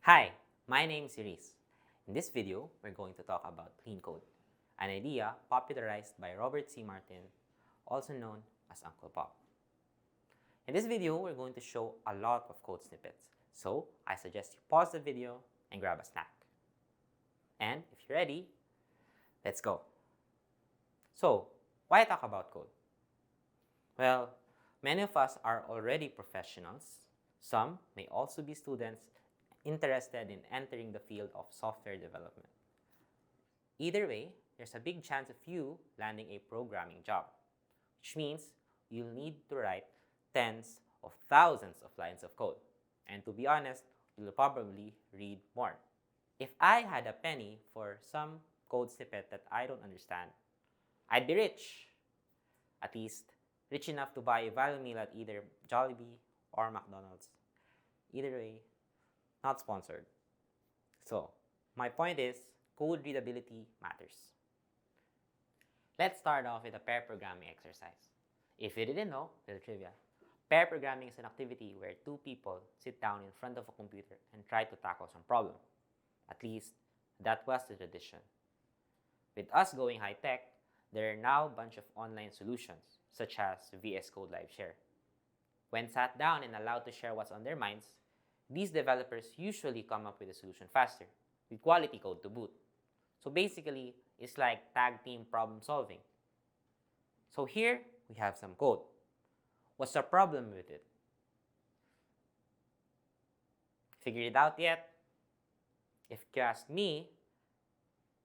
Hi, my name is Eurese. In this video, we're going to talk about clean code, an idea popularized by Robert C. Martin, also known as Uncle Bob. In this video, we're going to show a lot of code snippets, so I suggest you pause the video and grab a snack. And if you're ready, let's go. So, why talk about code? Well, many of us are already professionals. Some may also be students interested in entering the field of software development. Either way, there's a big chance of you landing a programming job, which means you'll need to write tens of thousands of lines of code. And to be honest, you'll probably read more. If I had a penny for some code snippet that I don't understand, I'd be rich. At least, rich enough to buy a value meal at either Jollibee or McDonald's. Either way, not sponsored. So, my point is, code readability matters. Let's start off with a pair programming exercise. If you didn't know, little trivia. Pair programming is an activity where two people sit down in front of a computer and try to tackle some problem. At least, that was the tradition. With us going high-tech, there are now a bunch of online solutions, such as VS Code Live Share. When sat down and allowed to share what's on their minds, these developers usually come up with a solution faster, with quality code to boot. So basically, it's like tag team problem solving. So here, we have some code. What's the problem with it? Figured it out yet? If you ask me,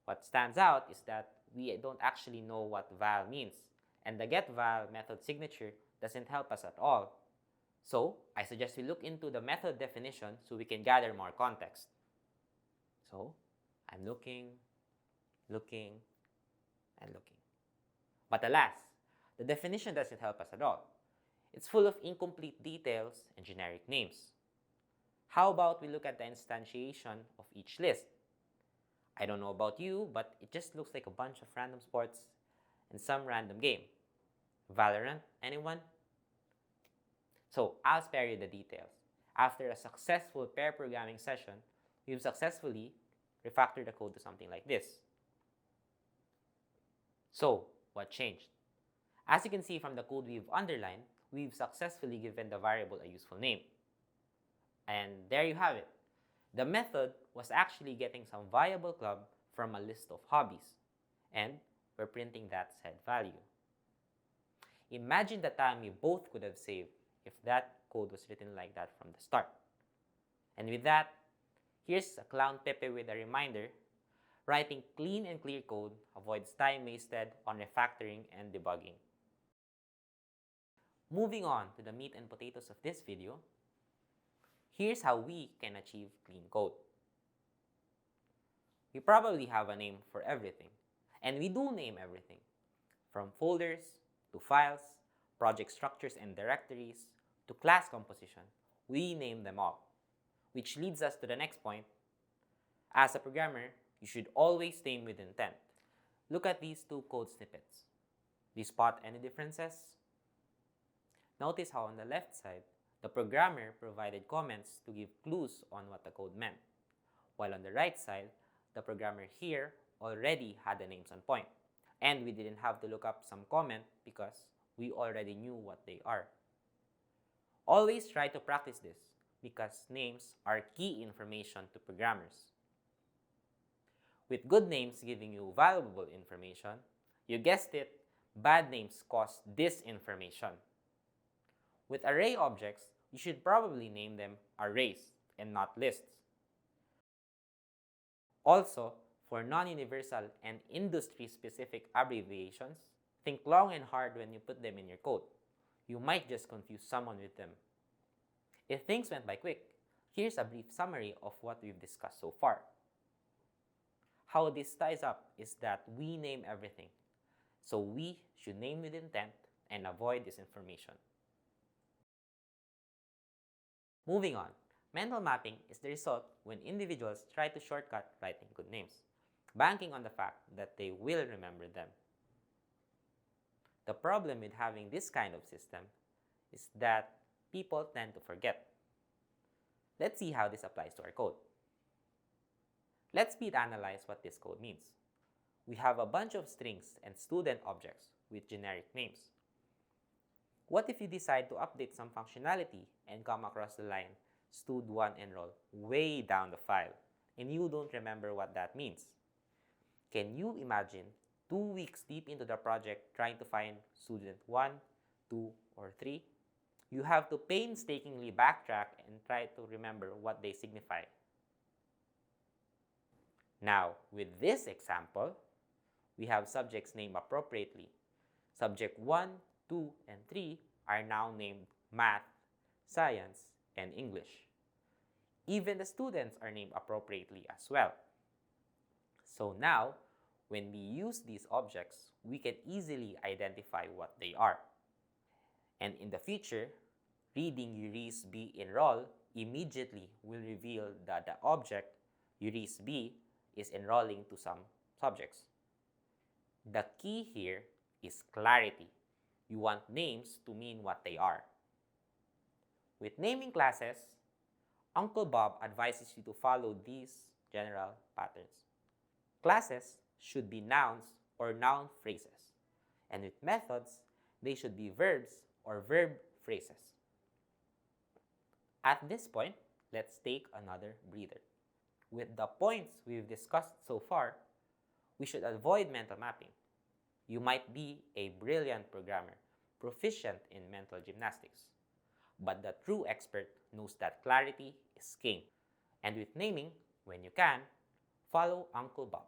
what stands out is that we don't actually know what val means, and the getVal method signature doesn't help us at all. So, I suggest we look into the method definition so we can gather more context. So, I'm looking, and looking. But alas, the definition doesn't help us at all. It's full of incomplete details and generic names. How about we look at the instantiation of each list? I don't know about you, but it just looks like a bunch of random sports and some random game. Valorant, anyone? So, I'll spare you the details. After a successful pair programming session, we've successfully refactored the code to something like this. So, what changed? As you can see from the code we've underlined, we've successfully given the variable a useful name. And there you have it. The method was actually getting some viable club from a list of hobbies, and we're printing that said value. Imagine the time we both could have saved if that code was written like that from the start. And with that, here's a Clown Pepe with a reminder: writing clean and clear code avoids time wasted on refactoring and debugging. Moving on to the meat and potatoes of this video, here's how we can achieve clean code. We probably have a name for everything, and we do name everything, from folders to files, project structures and directories, to class composition. We name them all, which leads us to the next point. As a programmer, you should always name with intent. Look at these two code snippets. Do you spot any differences? Notice how on the left side, the programmer provided comments to give clues on what the code meant, while on the right side, the programmer here already had the names on point, and we didn't have to look up some comment because we already knew what they are. Always try to practice this because names are key information to programmers. With good names giving you valuable information, you guessed it, bad names cause disinformation. With array objects, you should probably name them arrays and not lists. Also, for non-universal and industry-specific abbreviations, think long and hard when you put them in your code. You might just confuse someone with them. If things went by quick, here's a brief summary of what we've discussed so far. How this ties up is that we name everything, so we should name with intent and avoid disinformation. Moving on, mental mapping is the result when individuals try to shortcut writing good names, banking on the fact that they will remember them. The problem with having this kind of system is that people tend to forget. Let's see how this applies to our code. Let's speed analyze what this code means. We have a bunch of strings and student objects with generic names. What if you decide to update some functionality and come across the line stud1 enroll way down the file and you don't remember what that means? Can you imagine 2 weeks deep into the project trying to find student 1, 2, or 3? You have to painstakingly backtrack and try to remember what they signify. Now, with this example, we have subjects named appropriately. Subject 1, 2, and 3 are now named Math, Science, and English. Even the students are named appropriately as well. So now, when we use these objects, we can easily identify what they are. And in the future, reading Eurese B enroll immediately will reveal that the object Eurese B is enrolling to some subjects. The key here is clarity. You want names to mean what they are. With naming classes, Uncle Bob advises you to follow these general patterns. Classes should be nouns or noun phrases, and with methods, they should be verbs or verb phrases. At this point, let's take another breather. With the points we've discussed so far, we should avoid mental mapping. You might be a brilliant programmer, proficient in mental gymnastics, but the true expert knows that clarity is king. And with naming, when you can, follow Uncle Bob.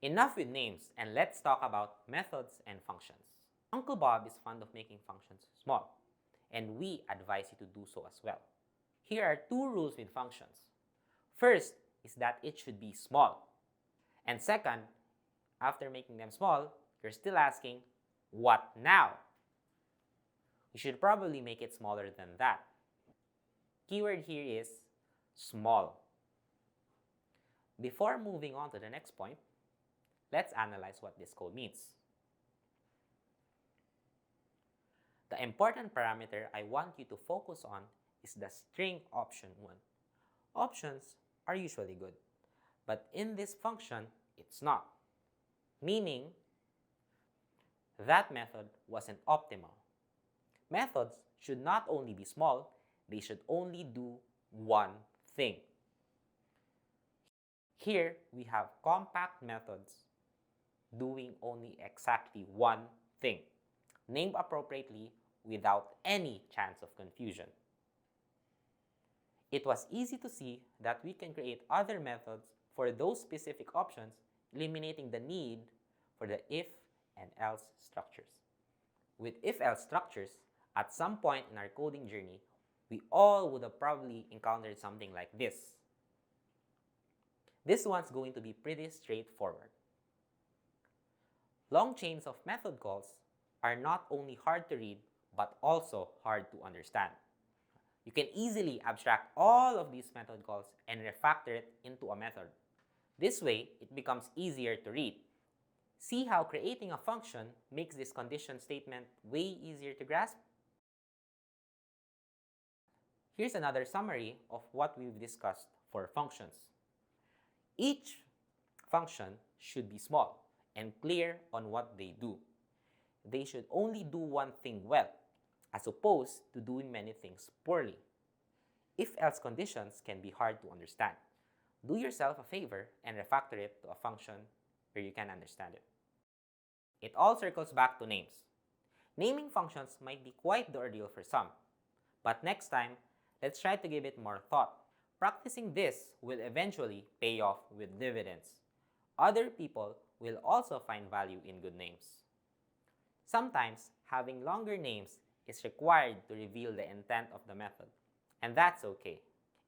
Enough with names, and let's talk about methods and functions. Uncle Bob is fond of making functions small, and we advise you to do so as well. Here are 2 rules with functions. First is that it should be small. And second, after making them small, you're still asking, what now? You should probably make it smaller than that. Keyword here is small. Before moving on to the next point, let's analyze what this code means. The important parameter I want you to focus on is the string option 1. Options are usually good, but in this function, it's not. Meaning, that method wasn't optimal. Methods should not only be small, they should only do one thing. Here, we have compact methods doing only exactly one thing, named appropriately without any chance of confusion. It was easy to see that we can create other methods for those specific options, eliminating the need for the if and else structures. With if-else structures, at some point in our coding journey, we all would have probably encountered something like this. This one's going to be pretty straightforward. Long chains of method calls are not only hard to read, but also hard to understand. You can easily abstract all of these method calls and refactor it into a method. This way, it becomes easier to read. See how creating a function makes this condition statement way easier to grasp? Here's another summary of what we've discussed for functions. Each function should be small and clear on what they do. They should only do one thing well, as opposed to doing many things poorly. If-else conditions can be hard to understand. Do yourself a favor and refactor it to a function where you can understand it. It all circles back to names. Naming functions might be quite the ordeal for some, but next time, let's try to give it more thought. Practicing this will eventually pay off with dividends. Other people will also find value in good names. Sometimes, having longer names is required to reveal the intent of the method, and that's okay.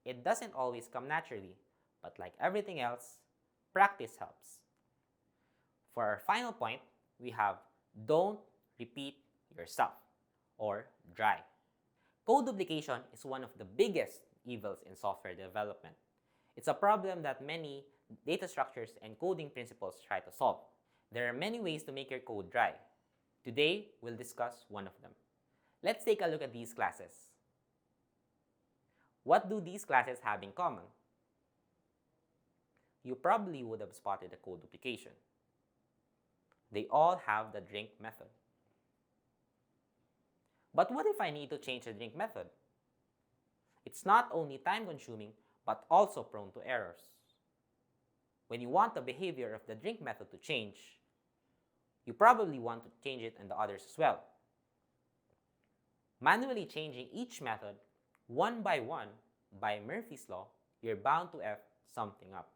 It doesn't always come naturally, but like everything else, practice helps. For our final point, we have don't repeat yourself, or dry. Code duplication is one of the biggest evils in software development. It's a problem that many data structures and coding principles try to solve. There are many ways to make your code dry. Today, we'll discuss one of them. Let's take a look at these classes. What do these classes have in common? you probably would have spotted a code duplication. They all have the drink method. But what if I need to change the drink method? It's not only time-consuming, but also prone to errors. When you want the behavior of the drink method to change, you probably want to change it in the others as well. Manually changing each method one by Murphy's Law, you're bound to F something up.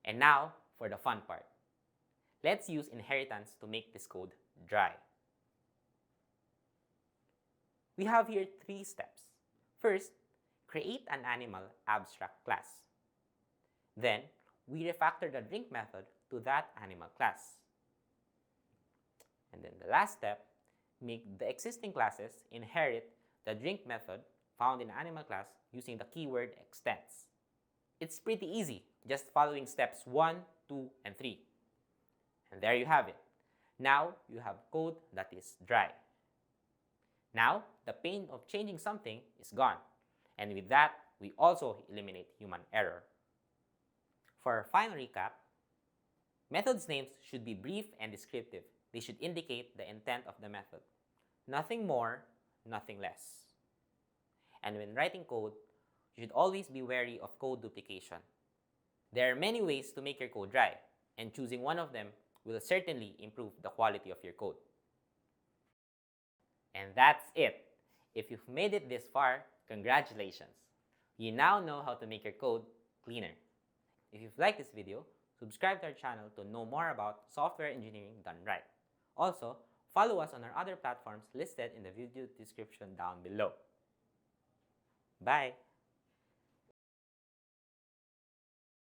And now for the fun part. Let's use inheritance to make this code dry. We have here 3 steps. First, create an animal abstract class. Then, we refactor the drink method to that animal class. And then the last step, make the existing classes inherit the drink method found in animal class using the keyword extends. It's pretty easy, just following steps 1, 2, and 3. And there you have it. Now you have code that is dry. Now, the pain of changing something is gone. And with that, we also eliminate human error. For our final recap, methods names should be brief and descriptive. They should indicate the intent of the method. Nothing more, nothing less. And when writing code, you should always be wary of code duplication. There are many ways to make your code dry, and choosing one of them will certainly improve the quality of your code. And that's it. If you've made it this far, congratulations. You now know how to make your code cleaner. If you've liked this video, subscribe to our channel to know more about software engineering done right. Also, follow us on our other platforms listed in the video description down below. Bye!